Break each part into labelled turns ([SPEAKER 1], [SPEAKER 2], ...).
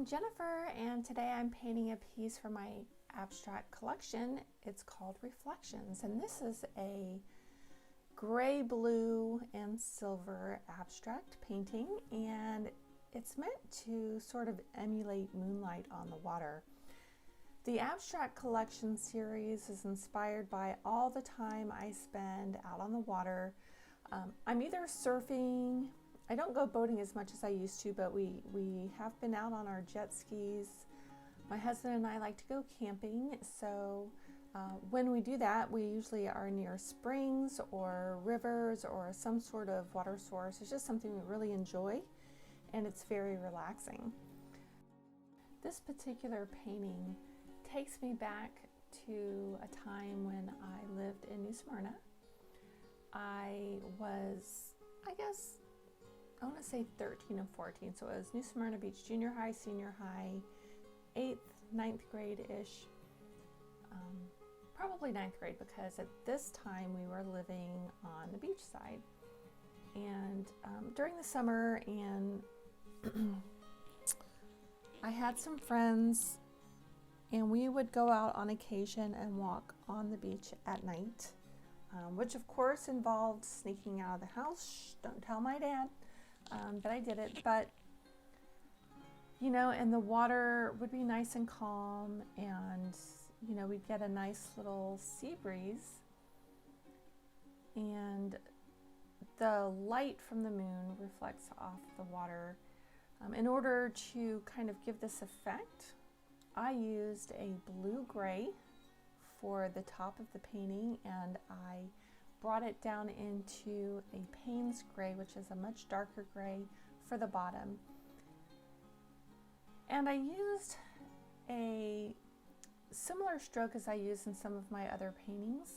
[SPEAKER 1] I'm Jennifer, and today I'm painting a piece for my abstract collection. It's called Reflections, and this is a gray, blue, and silver abstract painting, and it's meant to sort of emulate moonlight on the water. The abstract collection series is inspired by all the time I spend out on the water. I'm either surfing. I don't go boating as much as I used to, but we have been out on our jet skis. My husband and I like to go camping, so when we do that, we usually are near springs or rivers or some sort of water source. It's just something we really enjoy, and it's very relaxing. This particular painting takes me back to a time when I lived in New Smyrna. I was, I guess, I want to say 13 and 14, so it was New Smyrna Beach Junior High, Senior High, 8th, 9th grade-ish, probably 9th grade, because at this time we were living on the beach side. And during the summer, and I had some friends, and we would go out on occasion and walk on the beach at night, which of course involved sneaking out of the house. Shh, don't tell my dad. That I did it, but you know, and the water would be nice and calm, and you know, we'd get a nice little sea breeze, and the light from the moon reflects off the water. In order to kind of give this effect, I used a blue-gray for the top of the painting, and I brought it down into a Payne's gray, which is a much darker gray, for the bottom. And I used a similar stroke as I use in some of my other paintings,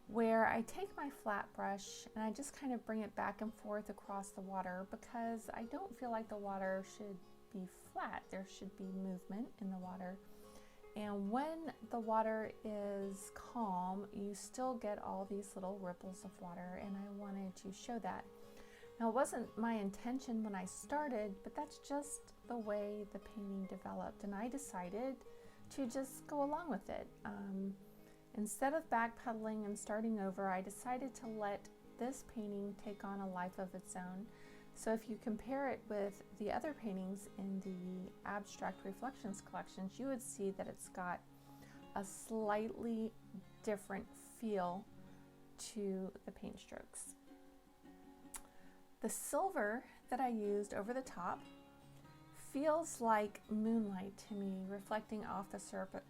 [SPEAKER 1] where I take my flat brush and I just kind of bring it back and forth across the water, because I don't feel like the water should be flat. There should be movement in the water. And when the water is calm, you still get all these little ripples of water, and I wanted to show that. Now, it wasn't my intention when I started, but that's just the way the painting developed, and I decided to just go along with it. Instead of backpedaling and starting over, I decided to let this painting take on a life of its own. So if you compare it with the other paintings in the Abstract Reflections collections, you would see that it's got a slightly different feel to the paint strokes. The silver that I used over the top feels like moonlight to me, reflecting off the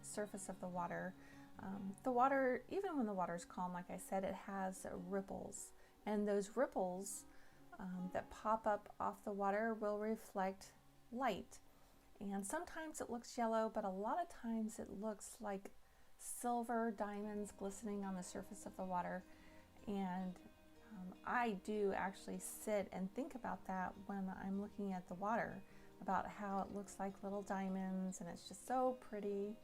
[SPEAKER 1] surface of the water. The water, even when the water is calm, like I said, it has ripples, and those ripples that pop up off the water will reflect light. And sometimes it looks yellow, but a lot of times it looks like silver diamonds glistening on the surface of the water. And I do actually sit and think about that when I'm looking at the water, about how it looks like little diamonds, and it's just so pretty.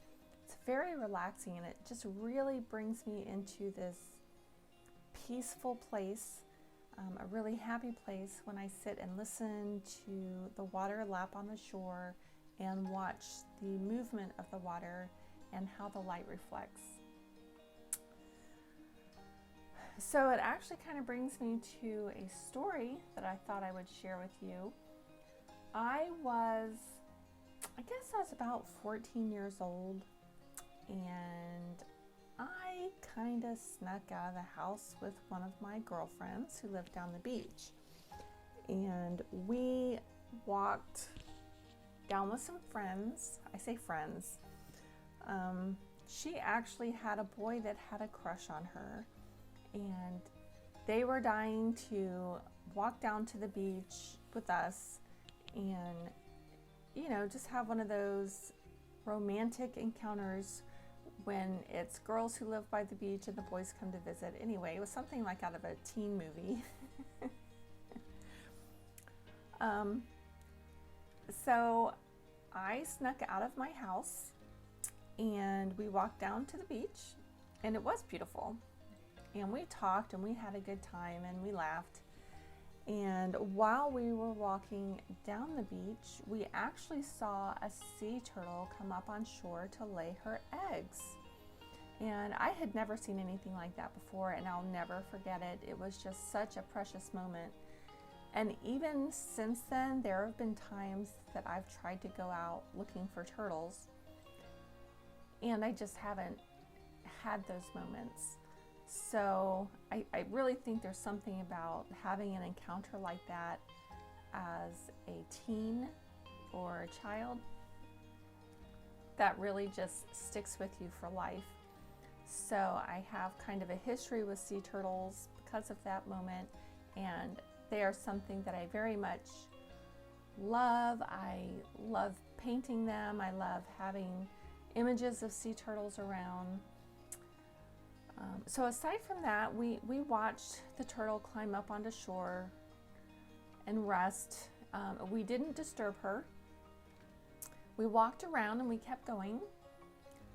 [SPEAKER 1] It's very relaxing, and it just really brings me into this peaceful place. A really happy place when I sit and listen to the water lap on the shore and watch the movement of the water and how the light reflects. So it actually kind of brings me to a story that I thought I would share with you. I guess I was about 14 years old, and I kind of snuck out of the house with one of my girlfriends who lived down the beach. And we walked down with some friends. I say friends. She actually had a boy that had a crush on her, and they were dying to walk down to the beach with us and, you know, just have one of those romantic encounters when it's girls who live by the beach and the boys come to visit. Anyway, it was something like out of a teen movie. So I snuck out of my house and we walked down to the beach, and it was beautiful. And we talked and we had a good time and we laughed. And while we were walking down the beach, we actually saw a sea turtle come up on shore to lay her eggs. And I had never seen anything like that before, and I'll never forget it. It was just such a precious moment. And even since then, there have been times that I've tried to go out looking for turtles, and I just haven't had those moments. So I really think there's something about having an encounter like that as a teen or a child that really just sticks with you for life. So I have kind of a history with sea turtles because of that moment, and they are something that I very much love. I love painting them. I love having images of sea turtles around. So aside from that, we watched the turtle climb up onto shore and rest. We didn't disturb her. We walked around and we kept going.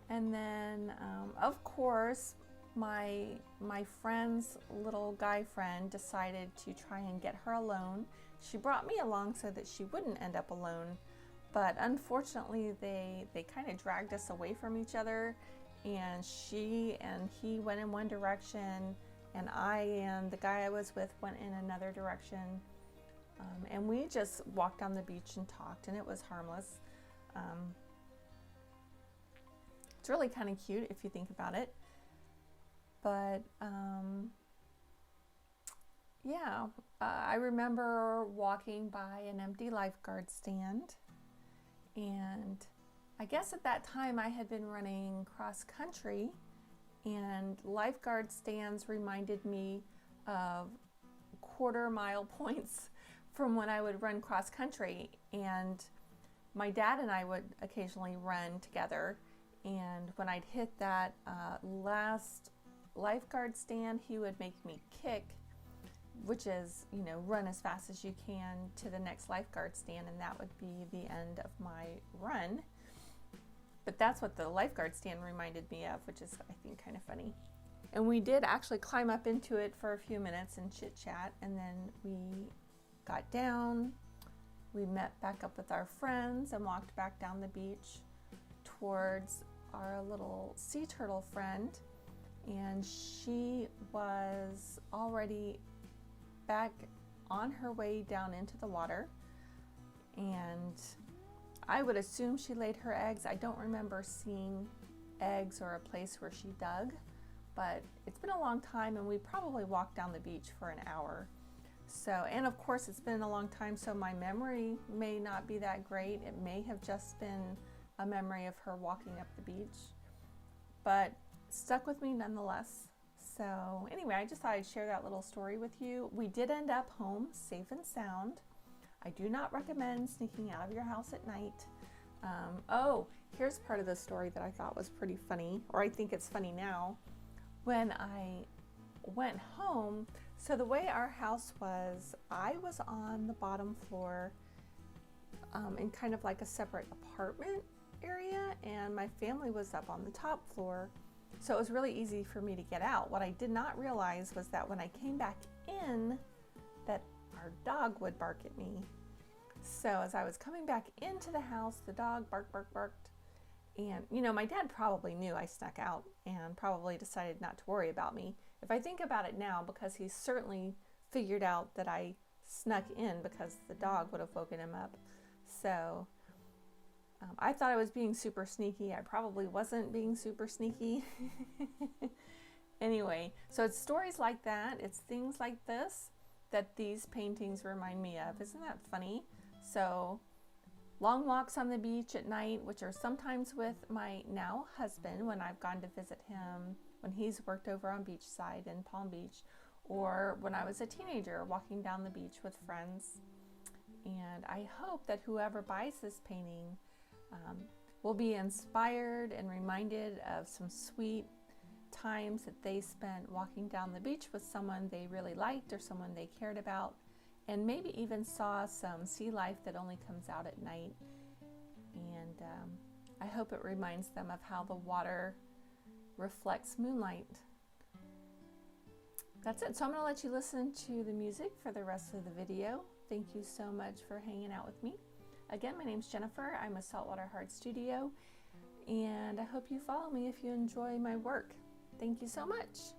[SPEAKER 1] And then, of course, my friend's little guy friend decided to try and get her alone. She brought me along so that she wouldn't end up alone. But unfortunately, they kind of dragged us away from each other. And she and he went in one direction, and I and the guy I was with went in another direction. And we just walked on the beach and talked, and it was harmless. It's really kind of cute if you think about it. But yeah, I remember walking by an empty lifeguard stand, and I guess at that time I had been running cross country, and lifeguard stands reminded me of quarter-mile points from when I would run cross country. And my dad and I would occasionally run together, and when I'd hit that last lifeguard stand, he would make me kick, which is, you know, run as fast as you can to the next lifeguard stand, and that would be the end of my run. But that's what the lifeguard stand reminded me of, which is, I think, kind of funny. And we did actually climb up into it for a few minutes and chit chat, and then we got down. We met back up with our friends and walked back down the beach towards our little sea turtle friend. And she was already back on her way down into the water. And I would assume she laid her eggs. I don't remember seeing eggs or a place where she dug, but it's been a long time, and we probably walked down the beach for an hour. So, and of course it's been a long time, so my memory may not be that great. It may have just been a memory of her walking up the beach, but stuck with me nonetheless. So anyway, I just thought I'd share that little story with you. We did end up home safe and sound. I do not recommend sneaking out of your house at night. Oh, here's part of the story that I thought was pretty funny, or I think it's funny now. When I went home, so the way our house was, I was on the bottom floor in kind of like a separate apartment area, and my family was up on the top floor. So it was really easy for me to get out. What I did not realize was that when I came back in, that our dog would bark at me. So as I was coming back into the house, the dog barked. And, you know, my dad probably knew I snuck out and probably decided not to worry about me. If I think about it now, because he certainly figured out that I snuck in because the dog would have woken him up. So I thought I was being super sneaky. I probably wasn't being super sneaky. Anyway, so it's stories like that. It's things like this that these paintings remind me of. Isn't that funny? So long walks on the beach at night, which are sometimes with my now husband when I've gone to visit him, when he's worked over on beachside in Palm Beach, or when I was a teenager walking down the beach with friends. And I hope that whoever buys this painting will be inspired and reminded of some sweet times that they spent walking down the beach with someone they really liked or someone they cared about, and maybe even saw some sea life that only comes out at night. And I hope it reminds them of how the water reflects moonlight. that's it. So I'm going to let you listen to the music for the rest of the video. Thank you so much for hanging out with me. Again, my name's Jennifer. I'm with Saltwater Heart Studio, and I hope you follow me if you enjoy my work. Thank you so much.